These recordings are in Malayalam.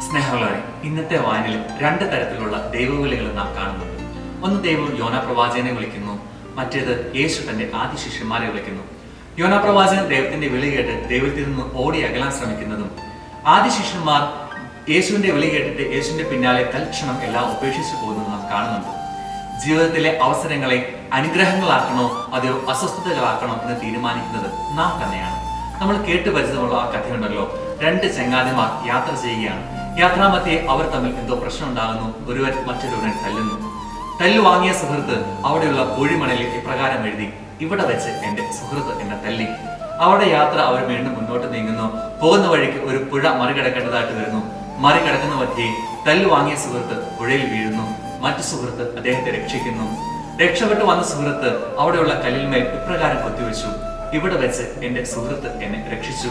സ്നേഹമുള്ളവരെ, ഇന്നത്തെ വായനയിൽ രണ്ട് തരത്തിലുള്ള ദൈവവിളികൾ നാം കാണുന്നുണ്ട്. ഒന്ന് ദൈവം യോനാ പ്രവാചകനെ വിളിക്കുന്നു, മറ്റേത് യേശു തന്റെ ആദ്യ ശിഷ്യന്മാരെ വിളിക്കുന്നു. യോനാ പ്രവാചകൻ ദൈവത്തിന്റെ വിളി കേട്ട് ദൈവത്തിൽ നിന്ന് ഓടി അകലാൻ ശ്രമിക്കുന്നതും, ആദ്യ ശിഷ്യന്മാർ യേശുവിന്റെ വിളി കേട്ടിട്ട് യേശുവിന്റെ പിന്നാലെ തൽക്ഷണം എല്ലാം ഉപേക്ഷിച്ചു പോകുന്നതും നാം കാണുന്നുണ്ട്. ജീവിതത്തിലെ അവസരങ്ങളെ അനുഗ്രഹങ്ങളാക്കണോ അതെയോ അസ്വസ്ഥതകളാക്കണോ എന്ന് തീരുമാനിക്കുന്നത് നാം തന്നെയാണ്. നമ്മൾ കേട്ട് പരിചയമുള്ള ആ കഥയുണ്ടല്ലോ, രണ്ട് ചങ്ങാതിമാർ യാത്ര ചെയ്യുകയാണ്. യാത്രാമധ്യേ അവർ തമ്മിൽ എന്തോ പ്രശ്നം ഉണ്ടാകുന്നു. ഒരുവൻ മറ്റൊരുവനെ തല്ലുന്നു. തല്ലു വാങ്ങിയ സുഹൃത്ത് അവിടെയുള്ള പൂഴിമണലിൽ ഇപ്രകാരം എഴുതി: ഇവിടെ വെച്ച് എന്റെ സുഹൃത്ത് എന്നെ തല്ലി. അവരുടെ യാത്ര അവർ വീണ്ടും മുന്നോട്ട് നീങ്ങുന്നു. പോകുന്ന വഴിക്ക് ഒരു പുഴ മറികടക്കേണ്ടതായിട്ട് വരുന്നു. മറികടക്കുന്ന മധ്യേ തല്ലു വാങ്ങിയ സുഹൃത്ത് പുഴയിൽ വീഴുന്നു. മറ്റു സുഹൃത്ത് അദ്ദേഹത്തെ രക്ഷിക്കുന്നു. രക്ഷപ്പെട്ടു വന്ന സുഹൃത്ത് അവിടെയുള്ള കല്ലിന്മേൽ ഇപ്രകാരം കൊത്തിവെച്ചു: ഇവിടെ വെച്ച് എന്റെ സുഹൃത്ത് എന്നെ രക്ഷിച്ചു.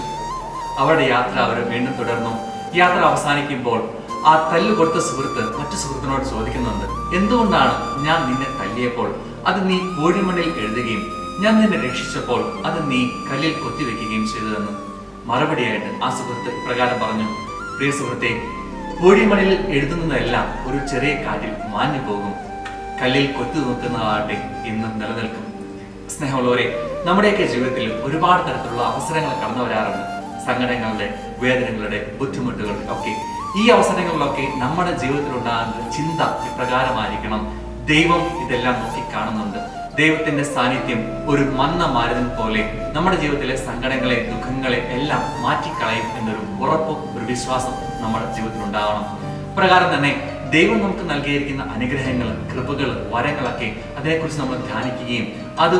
അവരുടെ യാത്ര അവർ വീണ്ടും തുടർന്നു. യാത്ര അവസാനിക്കുമ്പോൾ ആ തല്ലു കൊടുത്ത സുഹൃത്ത് മറ്റു സുഹൃത്തിനോട് ചോദിക്കുന്നുണ്ട്: എന്തുകൊണ്ടാണ് ഞാൻ നിന്നെ തല്ലിയപ്പോൾ അത് നീ പൂഴിമണ്ണിൽ എഴുതുകയും ഞാൻ നിന്നെ രക്ഷിച്ചപ്പോൾ അത് നീ കല്ലിൽ കൊത്തിവെക്കുകയും ചെയ്തതെന്ന്? മറുപടിയായിട്ട് ആ സുഹൃത്ത് ഇപ്രകാരം പറഞ്ഞു: പ്രിയ സുഹൃത്തെ, പൂഴിമണ്ണിൽ എഴുതുന്നതെല്ലാം ഒരു ചെറിയ കാറ്റിൽ മാഞ്ഞു പോകും. കല്ലിൽ കൊത്തി നോക്കുന്നതാകട്ടെ ഇന്നും നിലനിൽക്കും. സ്നേഹമുള്ളവരെ, നമ്മുടെയൊക്കെ ജീവിതത്തിൽ ഒരുപാട് തരത്തിലുള്ള അവസരങ്ങൾ കടന്നു വരാറുണ്ട്. സങ്കടങ്ങളുടെ, വേദനകളുടെ, ബുദ്ധിമുട്ടുകളുടെ ഒക്കെ ഈ അവസരങ്ങളിലൊക്കെ നമ്മുടെ ജീവിതത്തിൽ ഉണ്ടാകുന്ന ചിന്ത ഇപ്രകാരമായിരിക്കണം: ദൈവം ഇതെല്ലാം നോക്കി കാണുന്നുണ്ട്. ദൈവത്തിന്റെ സാന്നിധ്യം ഒരു മന്ന മാരുതൻ പോലെ നമ്മുടെ ജീവിതത്തിലെ സങ്കടങ്ങളെ, ദുഃഖങ്ങളെ എല്ലാം മാറ്റിക്കളയും എന്നൊരു ഉറപ്പും ഒരു വിശ്വാസം നമ്മുടെ ജീവിതത്തിൽ ഉണ്ടാകണം. പ്രകാരം തന്നെ ദൈവം നമുക്ക് നൽകിയിരിക്കുന്ന അനുഗ്രഹങ്ങൾ, കൃപകൾ, വരങ്ങളൊക്കെ അതിനെക്കുറിച്ച് നമ്മൾ ധ്യാനിക്കുകയും അത്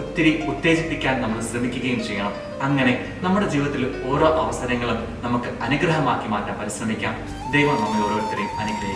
ഒത്തിരി ഉത്തേജിപ്പിക്കാൻ നമ്മൾ ശ്രമിക്കുകയും ചെയ്യണം. അങ്ങനെ നമ്മുടെ ജീവിതത്തിൽ ഓരോ അവസരങ്ങളും നമുക്ക് അനുഗ്രഹമാക്കി മാറ്റാൻ പരിശ്രമിക്കാം. ദൈവം നമ്മെ ഓരോരുത്തരെയും അനുഗ്രഹിക്കും.